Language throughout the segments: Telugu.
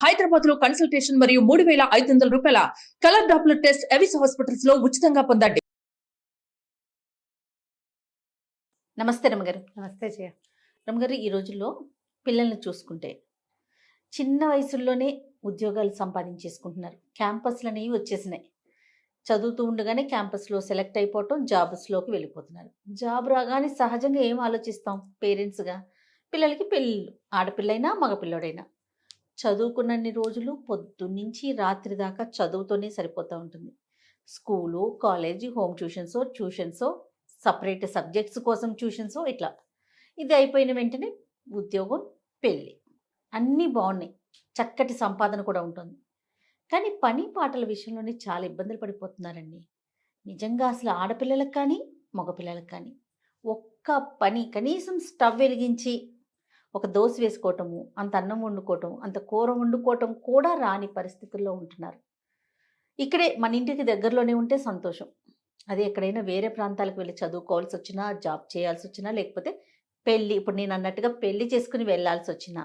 హైదరాబాద్ లో కన్సల్టేషన్ మరియు 3,500 రూపాయల colour Doppler test Avis hospitals లో ఉచితంగా పొందండి. నమస్తే రమగారు. నమస్తే జయ. రమగారు, ఈ రోజుల్లో పిల్లల్ని చూసుకుంటే చిన్న వయసుల్లోనే ఉద్యోగాలు సంపాదించేసుకుంటున్నారు. క్యాంపస్లు అనేవి వచ్చేసినాయి. చదువుతూ ఉండగానే క్యాంపస్లో సెలెక్ట్ అయిపోవటం, జాబ్స్లోకి వెళ్ళిపోతున్నారు. జాబ్ రాగానే సహజంగా ఏం ఆలోచిస్తాం పేరెంట్స్గా? పిల్లలకి పెళ్ళిళ్ళు, ఆడపిల్లైనా మగపిల్లడైనా. చదువుకున్నన్ని రోజులు పొద్దున్నుంచి రాత్రి దాకా చదువుతోనే సరిపోతూ ఉంటుంది. స్కూలు, కాలేజీ, హోమ్ ట్యూషన్సో సపరేట్ సబ్జెక్ట్స్ కోసం ట్యూషన్సో ఇట్లా. ఇది అయిపోయిన వెంటనే ఉద్యోగం, పెళ్ళి, అన్నీ బాగున్నాయి. చక్కటి సంపాదన కూడా ఉంటుంది. కానీ పని పాటల విషయంలోనే చాలా ఇబ్బందులు పడిపోతున్నారండి. నిజంగా అసలు ఆడపిల్లలకు కానీ మగపిల్లలకు కానీ ఒక్క పని, కనీసం స్టవ్ వెలిగించి ఒక దోశ వేసుకోవటము, అంత అన్నం వండుకోవటం, అంత కూర వండుకోవటం కూడా రాని పరిస్థితుల్లో ఉంటున్నారు. ఇక్కడే మన ఇంటికి దగ్గరలోనే ఉంటే సంతోషం. అది ఎక్కడైనా వేరే ప్రాంతాలకు వెళ్ళి చదువుకోవాల్సి వచ్చినా, జాబ్ చేయాల్సి వచ్చినా, లేకపోతే పెళ్ళి, ఇప్పుడు నేను అన్నట్టుగా పెళ్ళి చేసుకుని వెళ్ళాల్సి వచ్చినా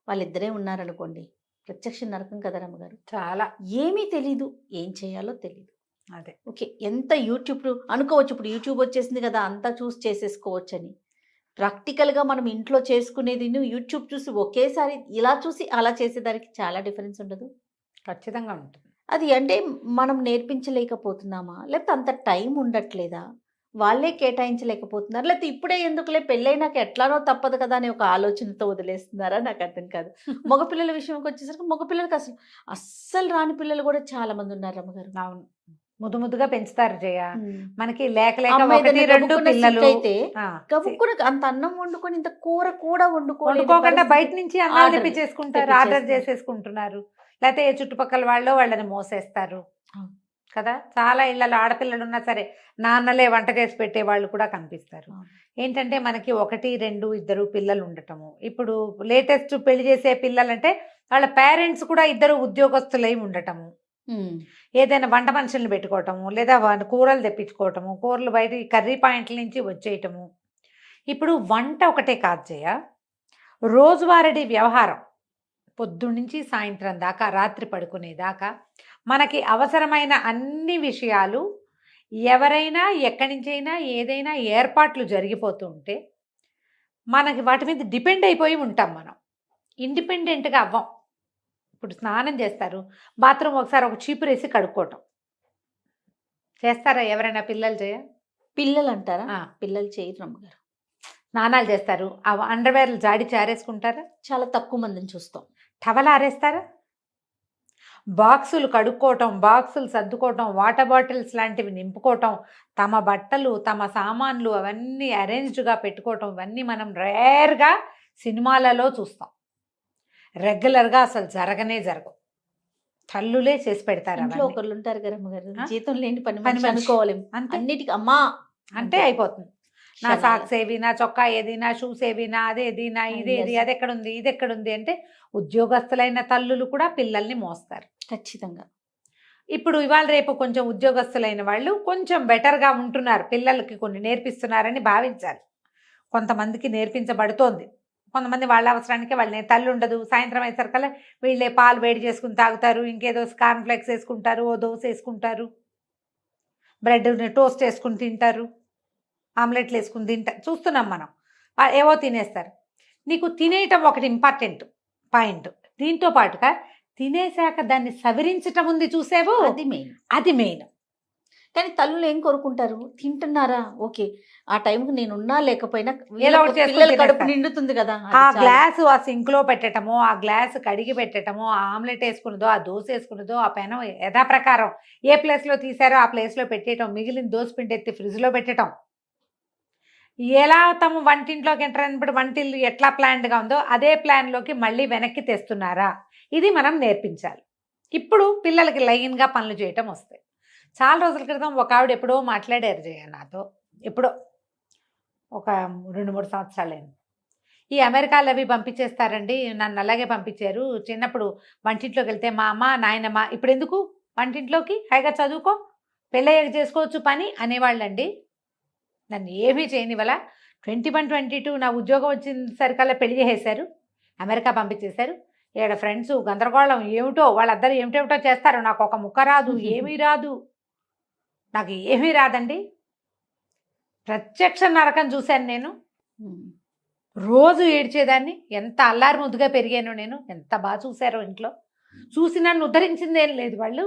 వాళ్ళిద్దరే ఉన్నారనుకోండి, ప్రత్యక్ష నరకం కదా రమ్మగారు. చాలా ఏమీ తెలీదు, ఏం చేయాలో తెలీదు. అదే ఓకే, ఎంత యూట్యూబ్ అనుకోవచ్చు, ఇప్పుడు యూట్యూబ్ వచ్చేసింది కదా, అంతా చూసి చేసేసుకోవచ్చు అని. ప్రాక్టికల్గా మనం ఇంట్లో చేసుకునేది యూట్యూబ్ చూసి ఒకేసారి ఇలా చూసి అలా చేసేదానికి చాలా డిఫరెన్స్ ఉండదు? ఖచ్చితంగా ఉంటుంది. అది అంటే మనం నేర్పించలేకపోతున్నామా, లేకపోతే అంత టైం ఉండట్లేదా, వాళ్ళే కేటాయించలేకపోతున్నారు, లేకపోతే ఇప్పుడే ఎందుకులే పెళ్ళైనాక ఎట్లానో తప్పదు కదా అనే ఒక ఆలోచనతో వదిలేస్తున్నారా? నాకు అర్థం కాదు. మగపిల్లల విషయంకి వచ్చేసరికి మగపిల్లలకి అస్సలు రాని పిల్లలు కూడా చాలా మంది ఉన్నారు రమ్మగారు. అవును, ముద్దు ముద్దుగా పెంచుతారు జయ. మనకి అమ్మ ఏదైనా రెండు గబుక్కున పిల్లలు sick అయితే గబుక్కున అంత అన్నం వండుకొని ఇంత కూర కూడా వండుకోకుండా బయట నుంచి అన్నం Order తెప్పించేసుకుంటారు, ఆర్డర్ చేసేసుకుంటున్నారు. లేకపోతే ఏ చుట్టుపక్కల వాళ్ళని మోసేస్తారు కదా. చాలా ఇళ్లలో ఆడపిల్లలు ఉన్నా సరే నాన్నలే వంట చేసి పెట్టే వాళ్ళు కూడా కనిపిస్తారు. ఏంటంటే మనకి 1, 2, 2 పిల్లలు ఉండటము. ఇప్పుడు లేటెస్ట్ పెళ్లి చేసే పిల్లలంటే వాళ్ళ పేరెంట్స్ కూడా 2 ఉద్యోగస్తులై ఉండటము. ఏదైనా వంట మనుషుల్ని పెట్టుకోవటము, లేదా కూరలు తెప్పించుకోవటము, కూరలు బయట కర్రీ పాయింట్ల నుంచి వచ్చేయటము. ఇప్పుడు వంట ఒకటే కాదు జయ, రోజువారీ వ్యవహారం పొద్దున్నుంచి సాయంత్రం దాకా, రాత్రి పడుకునేదాకా మనకి అవసరమైన అన్ని విషయాలు ఎవరైనా ఎక్కడి నుంచైనా ఏదైనా ఏర్పాట్లు జరిగిపోతూ ఉంటే మనకి వాటి మీద డిపెండ్ అయిపోయి ఉంటాం. మనం ఇండిపెండెంట్గా అవ్వం. ఇప్పుడు స్నానం చేస్తారు, బాత్రూమ్ ఒకసారి ఒక చీపురు వేసి కడుక్కోవటం చేస్తారా ఎవరైనా? పిల్లలు చేయ పిల్లలు అంటారా? పిల్లలు చేయరు రమ్మగారు. స్నానాలు చేస్తారు, ఆ అండర్వేర్లు జాడి చారేసుకుంటారా? చాలా తక్కువ మందిని చూస్తాం. టవల్ ఆరేస్తారా? బాక్సులు కడుక్కోవటం, బాక్సులు సర్దుకోవటం, వాటర్ బాటిల్స్ లాంటివి నింపుకోవటం, తమ బట్టలు, తమ సామాన్లు అవన్నీ అరేంజ్డ్గా పెట్టుకోవటం, ఇవన్నీ మనం రేర్గా సినిమాలలో చూస్తాం. రెగ్యులర్గా అసలు జరగనే జరగవు. తల్లులే చేసి పెడతారు. ఇంట్లో ఒకళ్ళు ఉంటారు కదా అమ్మగారు, జీతం లేని పని మనిషి అనుకోవాలి, అంతే. అన్నిటికీ అమ్మా అంటే అయిపోతుంది. నా సాక్స్ ఏవి, నా చొక్కా ఏది, నా షూస్ ఏవి, నా అదేది, నా ఇదేది, అది ఎక్కడుంది, ఇది ఎక్కడుంది అంటే ఉద్యోగస్తులైన తల్లులు కూడా పిల్లల్ని మోస్తారు ఖచ్చితంగా. ఇప్పుడు ఇవాళ రేపు కొంచెం ఉద్యోగస్తులైన వాళ్ళు కొంచెం బెటర్గా ఉంటున్నారు, పిల్లలకి కొన్ని నేర్పిస్తున్నారని భావించాలి. కొంతమందికి నేర్పించబడుతోంది, కొంతమంది వాళ్ళ అవసరానికి వాళ్ళని. తల్లి ఉండదు, సాయంత్రం అయ్యేసరికల్లా వీళ్ళే పాలు వేడి చేసుకుని తాగుతారు, ఇంకేదో కార్న్ ఫ్లెక్స్ వేసుకుంటారు, ఓ దోశ వేసుకుంటారు, బ్రెడ్ టోస్ట్ వేసుకుని తింటారు, ఆమ్లెట్లు వేసుకుని తింటారు, చూస్తున్నాం మనం. ఏవో తినేస్తారు. నీకు తినేయటం ఒకటి ఇంపార్టెంట్ పాయింట్. దీంతో పాటుగా తినేశాక దాన్ని సవరించటం ఉంది చూసేవో, అది మెయిన్. కానీ తల్లులు ఏం కోరుకుంటారు? తింటున్నారా, ఓకే, ఆ టైంకి నేను ఉన్నా లేకపోయినా కడుపు నిండుతుంది కదా. ఆ గ్లాసు ఆ సింక్లో పెట్టటము, ఆ గ్లాసు కడిగి పెట్టటము, ఆ ఆమ్లెట్ వేసుకున్నదో, ఆ దోశ వేసుకున్నదో, ఆ పెనం యథాప్రకారం ఏ ప్లేస్లో తీసారో ఆ ప్లేస్లో పెట్టేయటం, మిగిలిన దోశ పిండి ఎత్తి ఫ్రిడ్జ్లో పెట్టడం. ఎలా తమ వంటింట్లోకి ఎంటర్ అయినప్పుడు వంటిల్లు ఎట్లా ప్లాన్డ్గా ఉందో అదే ప్లాన్లోకి మళ్ళీ వెనక్కి తెస్తున్నారా, ఇది మనం నేర్పించాలి. ఇప్పుడు పిల్లలకి లైన్గా పనులు చేయటం వస్తాయి. చాలా రోజుల క్రితం ఒక ఆవిడ ఎప్పుడో మాట్లాడారు జయ నాతో, ఎప్పుడో ఒక 2-3 సంవత్సరాలైంది. ఈ అమెరికాలో అవి పంపించేస్తారండి, నన్ను అలాగే పంపించారు. చిన్నప్పుడు వంటింట్లోకి వెళ్తే మా అమ్మ నాయనమ్మ, ఇప్పుడు ఎందుకు వంటింట్లోకి, హాయిగా చదువుకో, పెళ్ళయ్యాక చేసుకోవచ్చు పని అనేవాళ్ళండి. నన్ను ఏమీ చేయనివల్ల 21, 22 నా ఉద్యోగం వచ్చిన సరికల్లా పెళ్లి చేసేశారు, అమెరికా పంపించేశారు. ఈడ ఫ్రెండ్స్ గందరగోళం ఏమిటో వాళ్ళందరూ ఏమిటేమిటో చేస్తారు. నాకు ఒక ముక్క రాదు, ఏమీ రాదు, నాకు ఏమీ రాదండి. ప్రత్యక్ష నరకం చూశాను నేను. రోజు ఏడ్చేదాన్ని. ఎంత అల్లారి ముద్దుగా పెరిగాను నేను. ఎంత బాగా చూశారో ఇంట్లో. చూసి నన్ను ఉద్ధరించిందేం లేదు వాళ్ళు.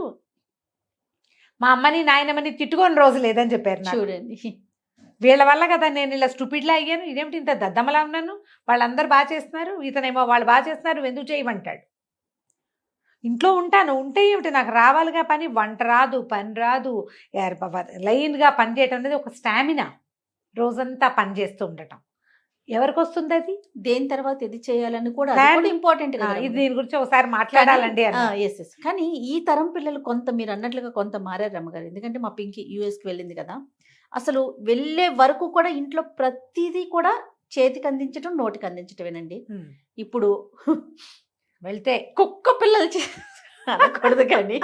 మా అమ్మని నాయనమ్మని తిట్టుకొని రోజు లేదని చెప్పారు నాకు. చూడండి, వీళ్ళ వల్ల కదా నేను ఇలా స్టూపిడ్లా అయ్యాను. ఇదేమిటి ఇంత దద్దమ్మలా ఉన్నాను, వాళ్ళందరూ బాగా చేస్తున్నారు, ఇతనేమో వాళ్ళు బాగా చేస్తున్నారు, ఎందుకు చేయమంటాడు. ఇంట్లో ఉంటాను, ఉంటే ఏమిటి నాకు రావాలిగా పని. వంట రాదు, పని రాదు, లైన్గా పని చేయటం అనేది ఒక స్టామినా. రోజంతా పని చేస్తూ ఉండటం ఎవరికి వస్తుంది అది? దేని తర్వాత ఇది చేయాలని కూడా ఇంపార్టెంట్ కదా. ఇది దీని గురించి ఒకసారి మాట్లాడాలండి అని. Yes yes. కానీ ఈ తరం పిల్లలు కొంత మీరు అన్నట్లుగా కొంత మారారు రమ్మగారు. ఎందుకంటే మా పింకి యూఎస్కి వెళ్ళింది కదా, అసలు వెళ్ళే వరకు కూడా ఇంట్లో ప్రతిదీ కూడా చేతికి అందించడం, నోటికి అందించటమేనండి. ఇప్పుడు వెళ్తే కుక్క పిల్లలు అనకూడదు కానీ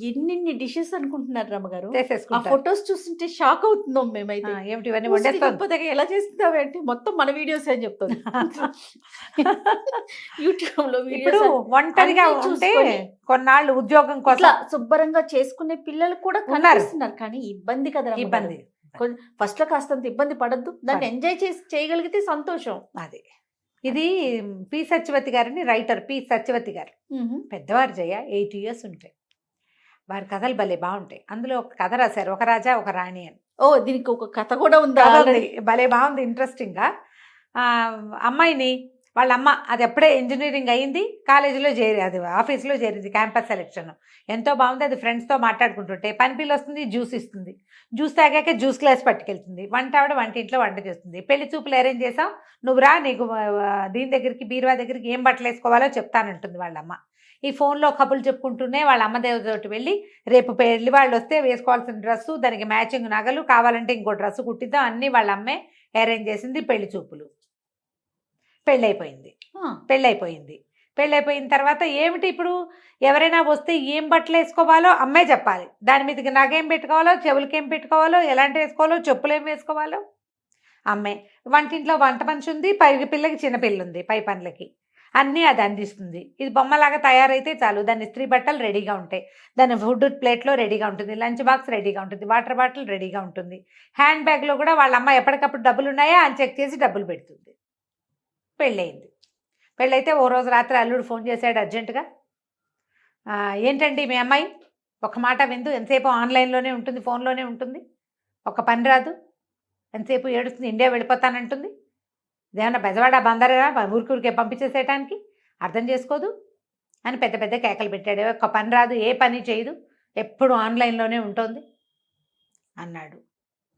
ఎన్ని డిషెస్ అనుకుంటున్నారు రమ్మగారు. ఆ ఫొటోస్ చూస్తుంటే షాక్ అవుతున్నాం మేమైతే. ఏమిటి ఇవన్నీ వండేస్తాం, ఎలా చేస్తున్నావు అంటే మొత్తం మన వీడియోస్ అని చెప్తుంది. యూట్యూబ్ లో ఇప్పుడు ఒంటరిగా ఉంటే కొన్నాళ్ళు ఉద్యోగం కోసం శుభ్రంగా చేసుకునే పిల్లలు కూడా కనిపిస్తున్నారు. కానీ ఇబ్బంది కదా, ఇబ్బంది. ఫస్ట్ లో కాస్తంత ఇబ్బంది పడద్దు, దాన్ని ఎంజాయ్ చేసి చేయగలిగితే సంతోషం. అది ఇది పి సత్యవతి గారిని, రైటర్ పి సత్యవతి గారు. పెద్దవారు జయ 80 years ఉంటాయి. వారి కథలు భలే బాగుంటాయి. అందులో ఒక కథ రాశారు, ఒక రాజా ఒక రాణి అని. దీనికి ఒక కథ కూడా ఉంది, భలే బాగుంది, ఇంట్రెస్టింగ్గా. అమ్మాయిని వాళ్ళ అమ్మ అది ఎప్పుడే ఇంజనీరింగ్ అయ్యింది, కాలేజీలో చేరి అది ఆఫీస్లో చేరింది, క్యాంపస్ సెలెక్షన్ ఎంతో బాగుంది. అది ఫ్రెండ్స్తో మాట్లాడుకుంటుంటే పని పిల్ల వస్తుంది, జ్యూస్ ఇస్తుంది, జ్యూస్ తాగాక జ్యూస్ గ్లాస్ పట్టుకెళ్తుంది. వంట ఆవిడ వంటింట్లో వంట చేస్తుంది. పెళ్లి చూపులు అరేంజ్ చేసాం, నువ్వు రా, నీకు దీని దగ్గరికి బీరువా దగ్గరికి ఏం బట్టలు వేసుకోవాలో చెప్తానంటుంది వాళ్ళమ్మ. ఈ ఫోన్లో కబుర్లు చెప్పుకుంటూనే వాళ్ళ అమ్మ దేవతోటి వెళ్ళి రేపు పెళ్లి వాళ్ళు వస్తే వేసుకోవాల్సిన డ్రెస్సు, దానికి మ్యాచింగ్ నగలు, కావాలంటే ఇంకో డ్రెస్సు కుట్టిద్దాం, అన్నీ వాళ్ళ అమ్మే అరేంజ్ చేసింది. పెళ్లి చూపులు, పెళ్ళైపోయింది. పెళ్ళైపోయిన తర్వాత ఏమిటి ఇప్పుడు ఎవరైనా వస్తే ఏం బట్టలు వేసుకోవాలో అమ్మే చెప్పాలి. దాని మీదకి నగేం పెట్టుకోవాలో, చెవులకి ఏం పెట్టుకోవాలో, ఎలాంటి వేసుకోవాలో, చెప్పులు ఏం వేసుకోవాలో అమ్మే. వంటింట్లో వంట మనిషి ఉంది, పై పిల్లకి చిన్నపిల్ల ఉంది, పై పనులకి అన్నీ అది అందిస్తుంది. ఇది బొమ్మలాగా తయారైతే చాలు, దాని ఇస్త్రీ బట్టలు రెడీగా ఉంటాయి, దాని ఫుడ్ ప్లేట్లో రెడీగా ఉంటుంది, లంచ్ బాక్స్ రెడీగా ఉంటుంది, వాటర్ బాటిల్ రెడీగా ఉంటుంది, హ్యాండ్ బ్యాగ్లో కూడా వాళ్ళ అమ్మ ఎప్పటికప్పుడు డబ్బులు ఉన్నాయా అని చెక్ చేసి డబ్బులు పెడుతుంది. పెళ్ళయింది. పెళ్ళైతే ఓ రోజు రాత్రి అల్లుడు ఫోన్ చేశాడు అర్జెంటుగా. ఏంటండి మీ అమ్మాయి ఒక మాట విందు, ఎంతసేపు ఆన్లైన్లోనే ఉంటుంది, ఫోన్లోనే ఉంటుంది, ఒక పని రాదు, ఎంతసేపు ఏడుస్తుంది, ఇండియా వెళ్ళిపోతానంటుంది, ఇదేమన్నా బెజవాడ బందరగా ఊరికే పంపించేసేయటానికి, అర్థం చేసుకోదు అని పెద్ద పెద్ద కేకలు పెట్టాడు. ఒక పని రాదు, ఏ పని చేయదు, ఎప్పుడు ఆన్లైన్లోనే ఉంటుంది అన్నాడు.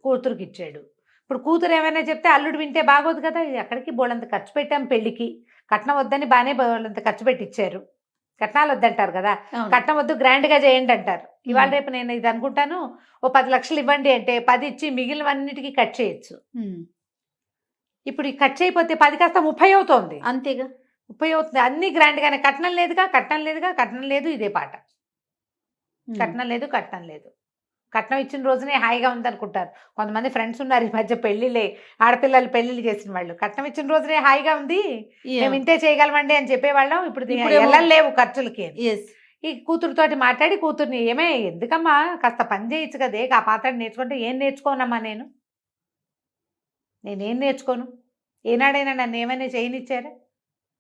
కూతురుకి ఇచ్చాడు. ఇప్పుడు కూతురు ఏమైనా చెప్తే అల్లుడు వింటే బాగోదు కదా. ఎక్కడికి బోళ్ళంత ఖర్చు పెట్టాం పెళ్ళికి, కట్నం వద్దని బాగానే బోళ్ళంత ఖర్చు పెట్టి ఇచ్చారు. కట్నాలు వద్దంటారు కదా, కట్నం వద్దు గ్రాండ్గా చేయండి అంటారు. ఇవాళ రేపు నేను ఇది అనుకుంటాను, ఓ 10 లక్షలు ఇవ్వండి అంటే 10 ఇచ్చి మిగిలినవన్నిటికీ కట్ చేయొచ్చు. ఇప్పుడు ఈ కట్ చేయకపోతే 10 కాస్త 30 అవుతోంది. అంతేగా, 30 అవుతుంది. అన్ని గ్రాండ్గానే. కట్నం లేదుగా, కట్నం లేదు, ఇదే పాట. కట్నం లేదు. కట్నం ఇచ్చిన రోజునే హాయిగా ఉందనుకుంటారు కొంతమంది ఫ్రెండ్స్ ఉన్నారు ఈ మధ్య, పెళ్ళిళ్ళే ఆడపిల్లలు పెళ్ళిళ్ళు చేసిన వాళ్ళు. కట్నం ఇచ్చిన రోజునే హాయిగా ఉంది, మేము ఇంతే చేయగలమండి అని చెప్పేవాళ్ళం. ఇప్పుడు వెళ్ళలేవు ఖర్చులకి. ఈ కూతురుతోటి మాట్లాడి కూతుర్ని, ఏమే ఎందుకమ్మా కాస్త పని చేయొచ్చు కదే, ఆ పాత్ర నేర్చుకుంటే. ఏం నేర్చుకోనమ్మా నేనేం నేర్చుకోను, ఏనాడైనా నన్ను ఏమైనా చేయనిచ్చారా?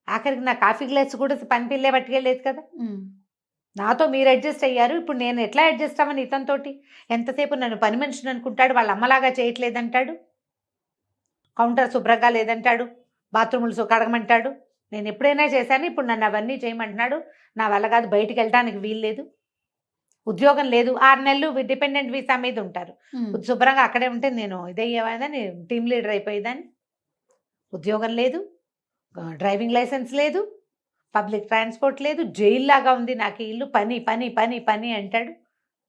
ఆఖరికి నా కాఫీ గ్లాస్ కూడా పని పిల్లే పట్టుకెళ్ళలేదు కదా. నాతో మీరు అడ్జస్ట్ అయ్యారు, ఇప్పుడు నేను ఎట్లా అడ్జస్ట్ అవ్వను ఇతనితోటి? ఎంతసేపు నన్ను పని మనిషిని అనుకుంటాడు, వాళ్ళ అమ్మలాగా చేయట్లేదంటాడు, కౌంటర్ శుభ్రంగా లేదంటాడు, బాత్రూములు కడగమంటాడు. నేను ఎప్పుడైనా చేశాను, ఇప్పుడు నన్ను అవన్నీ చేయమంటున్నాడు. నా వల్ల కాదు, బయటికి వెళ్ళడానికి వీల్లేదు, ఉద్యోగం లేదు, 6 నెలలు డిపెండెంట్ వీసా మీద ఉంటారు. శుభ్రంగా అక్కడే ఉంటే నేను ఇదయ్యేవాదని, టీమ్ లీడర్ అయిపోయేదాన్ని. ఉద్యోగం లేదు, డ్రైవింగ్ లైసెన్స్ లేదు, పబ్లిక్ ట్రాన్స్పోర్ట్ లేదు, జైల్లాగా ఉంది నాకు ఇల్లు. పని పని పని పని అంటాడు.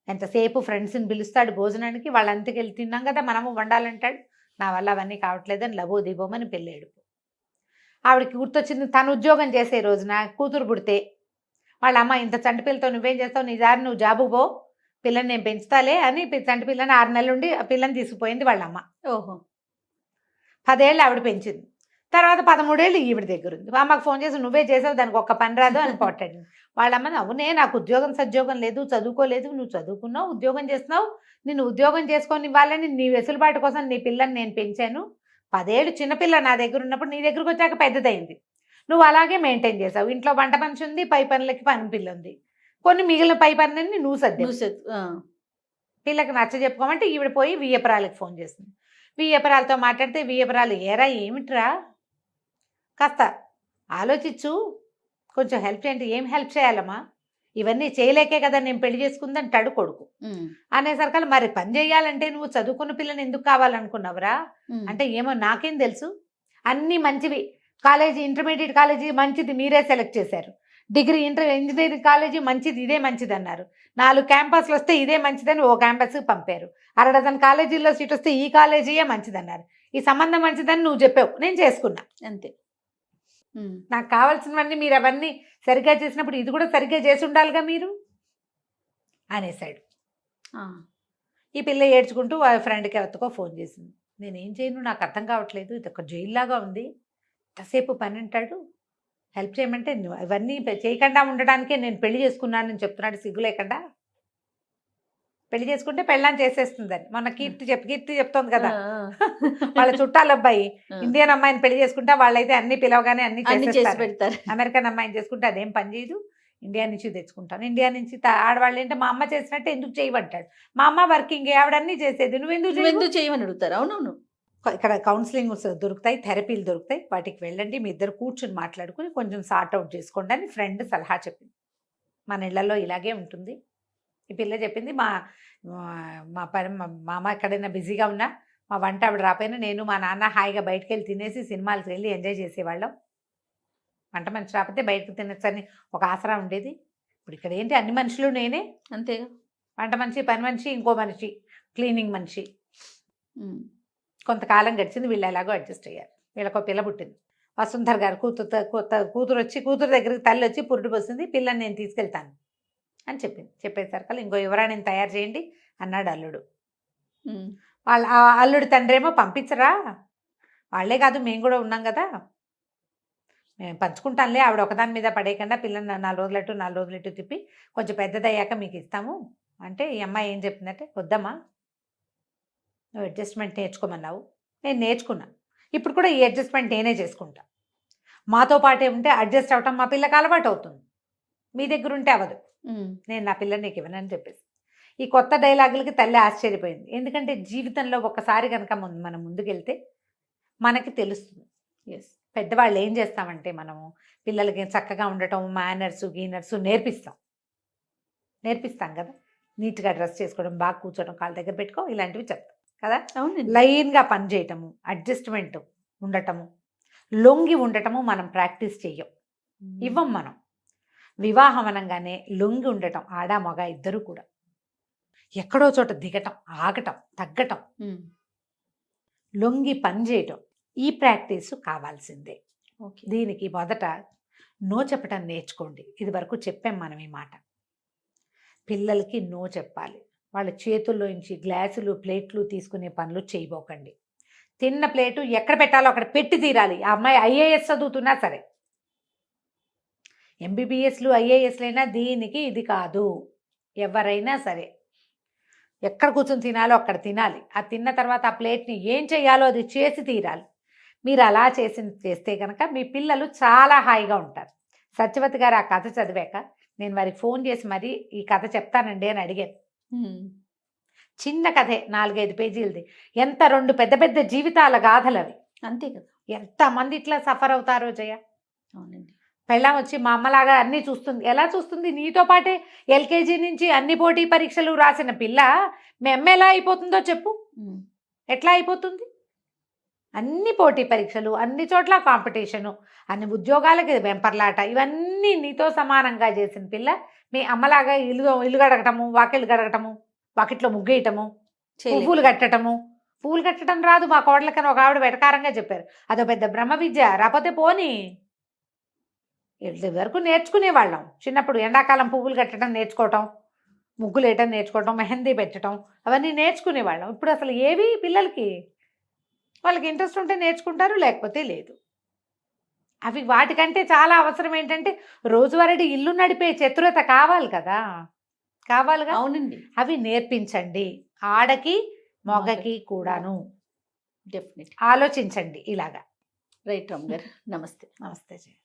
ఎంతసేపు ఫ్రెండ్స్ని పిలుస్తాడు భోజనానికి, వాళ్ళంతకి వెళ్ళి తిన్నాం కదా మనము వండాలంటాడు. నా వల్ల అవన్నీ కావట్లేదని లబో దిబోమని పెళ్ళాడు. ఆవిడకి గుర్తొచ్చింది, తను ఉద్యోగం చేసే రోజున కూతురు పుడితే వాళ్ళ అమ్మ, ఇంత చంటి పిల్లతో నువ్వేం చేస్తావు, నీ దారి నువ్వు జాబు పో, పిల్లని నేను పెంచుతాలే అని చంటి పిల్లని 6 నెలలు ఉండి ఆ పిల్లని తీసుకుపోయింది వాళ్ళమ్మ. 10 ఏళ్ళు ఆవిడ పెంచింది. తర్వాత 13 ఏళ్ళు ఈవిడ దగ్గర ఉంది. అమ్మకు ఫోన్ చేసి నువ్వే చేసావు, దానికి ఒక్క పని రాదు అని పోట్టాడు. వాళ్ళమ్మని అవునే నాకు ఉద్యోగం సద్యోగం లేదు, చదువుకోలేదు, నువ్వు చదువుకున్నావు, ఉద్యోగం చేస్తున్నావు, నిన్ను ఉద్యోగం చేసుకొని ఇవ్వాలని నీ వెసులుబాటు కోసం నీ పిల్లని నేను పెంచాను. 10 ఏళ్ళు చిన్నపిల్ల నా దగ్గర ఉన్నప్పుడు నీ దగ్గరకు వచ్చాక పెద్దదైంది. నువ్వు అలాగే మెయింటైన్ చేసావు. ఇంట్లో వంట మనిషి ఉంది, పై పనులకి పని పిల్ల ఉంది. కొన్ని మిగిలిన పై పనులన్నీ నువ్వు సర్దావు. పిల్లకి నచ్చ చెప్పుకోమంటే ఈవిడ పోయి వియ్యపురాలకి ఫోన్ చేసింది. వియ్యపురాలతో మాట్లాడితే వియ్యపురాలు ఏరా ఏమిట్రా కాస్త ఆలోచించు, కొంచెం హెల్ప్ చేయండి. ఏం హెల్ప్ చేయాలమ్మా, ఇవన్నీ చేయలేకే కదా నేను పెళ్లి చేసుకుంది అంటాడు కొడుకు. అనేసరికల్లా మరి పని చేయాలంటే నువ్వు చదువుకున్న పిల్లని ఎందుకు కావాలనుకున్నావురా అంటే ఏమో నాకేం తెలుసు, అన్నీ మంచివి, కాలేజీ ఇంటర్మీడియట్ కాలేజీ మంచిది మీరే సెలెక్ట్ చేశారు, డిగ్రీ ఇంజనీరింగ్ కాలేజీ మంచిది, ఇదే మంచిది అన్నారు. 4 క్యాంపస్లు వస్తే ఇదే మంచిదని ఓ క్యాంపస్కి పంపారు. 6 డజన్ కాలేజీల్లో సీట్ వస్తే ఈ కాలేజీయే మంచిదన్నారు. ఈ సంబంధం మంచిదని నువ్వు చెప్పావు, నేను చేసుకున్నా అంతే. నాకు కావాల్సినవన్నీ మీరు అవన్నీ సరిగ్గా చేసినప్పుడు ఇది కూడా సరిగ్గా చేసి ఉండాలిగా మీరు అనేసాడు. ఈ పిల్ల ఏడ్చుకుంటూ వాళ్ళ ఫ్రెండ్కి ఎవరికో ఫోన్ చేసింది. నేనేం చేయను, నాకు అర్థం కావట్లేదు, ఇది ఒక జైల్లాగా ఉంది, ఎంతసేపు పని అంటాడు, హెల్ప్ చేయమంటే ఇవన్నీ చేయకుండా ఉండడానికే నేను పెళ్లి చేసుకున్నానని చెప్తున్నాడు సిగ్గు లేకుండా. పెళ్లి చేసుకుంటే పెళ్ళాన్ని చేసేస్తుందని మొన్న కీర్తి చెప్తోంది కదా, వాళ్ళ చుట్టాల అబ్బాయి ఇండియన్ అమ్మాయిని పెళ్లి చేసుకుంటే వాళ్ళైతే అన్ని పిలవగానే అన్ని చేసి పెడతారు. అమెరికన్ అమ్మాయిని చేసుకుంటే అదేం పని చేయదు, ఇండియా నుంచి తెచ్చుకుంటాను. ఇండియా నుంచి ఆడవాళ్ళు ఏంటంటే మా అమ్మ చేసినట్టు ఎందుకు చేయమంటాడు. మా అమ్మ వర్కింగ్, ఆవిడన్నీ చేసేది, నువ్వెందుకు చేయమని అడుగుతారు. అవునవును. ఇక్కడ కౌన్సిలింగ్ దొరుకుతాయి, థెరపీలు దొరుకుతాయి, వాటికి వెళ్ళండి, మీ ఇద్దరు కూర్చుని మాట్లాడుకుని కొంచెం సార్ట్ అవుట్ చేసుకోండి అని ఫ్రెండ్ సలహా చెప్పింది. మన ఇళ్లలో ఇలాగే ఉంటుంది. ఈ పిల్ల చెప్పింది మా అమ్మ ఎక్కడైనా బిజీగా ఉన్నా, మా వంట ఆవిడ రాపోయినా నేను మా నాన్న హాయిగా బయటకు వెళ్ళి తినేసి సినిమాలకు వెళ్ళి ఎంజాయ్ చేసేవాళ్ళం. వంట మనిషి రాకపోతే బయటకు తినచ్చని ఒక ఆసరా ఉండేది. ఇప్పుడు ఇక్కడ ఏంటి అన్ని మనుషులు నేనే, అంతేగా, వంట మనిషి, పని మనిషి, ఇంకో మనిషి, క్లీనింగ్ మనిషి. కొంతకాలం గడిచింది, వీళ్ళు ఎలాగో అడ్జస్ట్ అయ్యారు. వీళ్ళకు పిల్ల పుట్టింది. వసుంధర గారు కూతురు దగ్గరికి తల్లి వచ్చి పురుడు పోసింది, పిల్లని నేను తీసుకెళ్తాను అని చెప్పింది. చెప్పేసరికి ఇంకో యువరాణిని తయారు చేయండి అన్నాడు అల్లుడు. వాళ్ళ అల్లుడి తండ్రి ఏమో పంపించరా, వాళ్ళే కాదు మేము కూడా ఉన్నాం కదా, మేము పంచుకుంటానులే, ఆవిడ ఒకదాని మీద పడేయకుండా పిల్లని 4 రోజులు తిప్పి కొంచెం పెద్దదయ్యాక మీకు ఇస్తాము అంటే, ఈ అమ్మాయి ఏం చెప్పిందంటే, వద్దమ్మా నువ్వు అడ్జస్ట్మెంట్ నేర్చుకోమన్నావు, నేను నేర్చుకున్నా, ఇప్పుడు కూడా ఈ అడ్జస్ట్మెంట్ నేనే చేసుకుంటా, మాతో పాటే ఉంటే అడ్జస్ట్ అవటం మా పిల్లకి అలవాటు అవుతుంది, మీ దగ్గర ఉంటే అవ్వదు, నేను నా పిల్లని నీకు ఇవ్వనని చెప్పేసి. ఈ కొత్త డైలాగులకి తల్లి ఆశ్చర్యపోయింది. ఎందుకంటే జీవితంలో ఒక్కసారి కనుక మనం ముందుకెళ్తే మనకి తెలుస్తుంది. పెద్దవాళ్ళు ఏం చేస్తామంటే మనము పిల్లలకి చక్కగా ఉండటం, మేనర్స్ గీనర్స్ నేర్పిస్తాం కదా, నీట్గా డ్రెస్ చేసుకోవడం, బాగా కూర్చోవడం, కాళ్ళ దగ్గర పెట్టుకో, ఇలాంటివి చెప్తాం కదా. లైన్గా పని చేయటము, అడ్జస్ట్మెంట్ ఉండటము, లొంగి ఉండటము మనం ప్రాక్టీస్ చెయ్యం, ఇవ్వం మనం. వివాహం అనగానే లొంగి ఉండటం, ఆడ మగ ఇద్దరు కూడా ఎక్కడో చోట దిగటం, ఆగటం, తగ్గటం, లొంగి పని చేయటం, ఈ ప్రాక్టీస్ కావాల్సిందే. దీనికి మొదట నో చెప్పటం నేర్చుకోండి. ఇది వరకు చెప్పాం మనం ఈ మాట. పిల్లలకి నో చెప్పాలి. వాళ్ళ చేతుల్లోంచి గ్లాసులు ప్లేట్లు తీసుకునే పనులు చేయబోకండి. తిన్న ప్లేటు ఎక్కడ పెట్టాలో అక్కడ పెట్టి తీరాలి. ఆ అమ్మాయి ఐఏఎస్ చదువుతున్నా సరే, ఎంబీబీఎస్లు ఐఏఎస్లైనా దీనికి ఇది కాదు. ఎవరైనా సరే ఎక్కడ కూర్చొని తినాలో అక్కడ తినాలి. ఆ తిన్న తర్వాత ఆ ప్లేట్ని ఏం చేయాలో అది చేసి తీరాలి. మీరు అలా చేస్తే కనుక మీ పిల్లలు చాలా హాయిగా ఉంటారు. సత్యవతి గారు ఆ కథ చదివాక నేను వారికి ఫోన్ చేసి మరి ఈ కథ చెప్తానండి అని అడిగాను. చిన్న కథే, 4-5 పేజీలది. ఎంత 2 పెద్ద పెద్ద జీవితాల గాథలు అవి. అంతే కదా, ఎంతమంది ఇట్లా సఫర్ అవుతారో జయ. అవునండి. పెళ్ళాం వచ్చి మా అమ్మలాగా అన్నీ చూస్తుంది. ఎలా చూస్తుంది? నీతో పాటే ఎల్కేజీ నుంచి అన్ని పోటీ పరీక్షలు రాసిన పిల్ల మీ అమ్మ ఎలా అయిపోతుందో చెప్పు. ఎట్లా అయిపోతుంది? అన్ని పోటీ పరీక్షలు, అన్ని చోట్ల కాంపిటీషను, అన్ని ఉద్యోగాలకి వెంపర్లాట, ఇవన్నీ నీతో సమానంగా చేసిన పిల్ల మీ అమ్మలాగా ఇల్లు గడగటము, వాకిళ్ళు గడగటము, వాకిట్లో ముగ్గేయటము, పువ్వులు కట్టడం రాదు. మా కోడలకని ఒక ఆవిడ వెటకారంగా చెప్పారు. అదో పెద్ద బ్రహ్మ విద్య. రాకపోతే పోనీ, వరకు నేర్చుకునేవాళ్ళం చిన్నప్పుడు. ఎండాకాలం పువ్వులు కట్టడం నేర్చుకోవటం, ముగ్గులు వేయటం నేర్చుకోవటం, మెహందీ పెట్టడం, అవన్నీ నేర్చుకునేవాళ్ళం. ఇప్పుడు అసలు ఏవి పిల్లలకి, వాళ్ళకి ఇంట్రెస్ట్ ఉంటే నేర్చుకుంటారు, లేకపోతే లేదు. అవి వాటికంటే చాలా అవసరం ఏంటంటే రోజువారీ ఇల్లు నడిపే చతురత కావాలి కదా, కావాలిగా. అవునండి, అవి నేర్పించండి ఆడకి మగకి కూడాను. డెఫినెట్. ఆలోచించండి ఇలాగా. రైట్ రామ్ గారు, నమస్తే. నమస్తే జయ.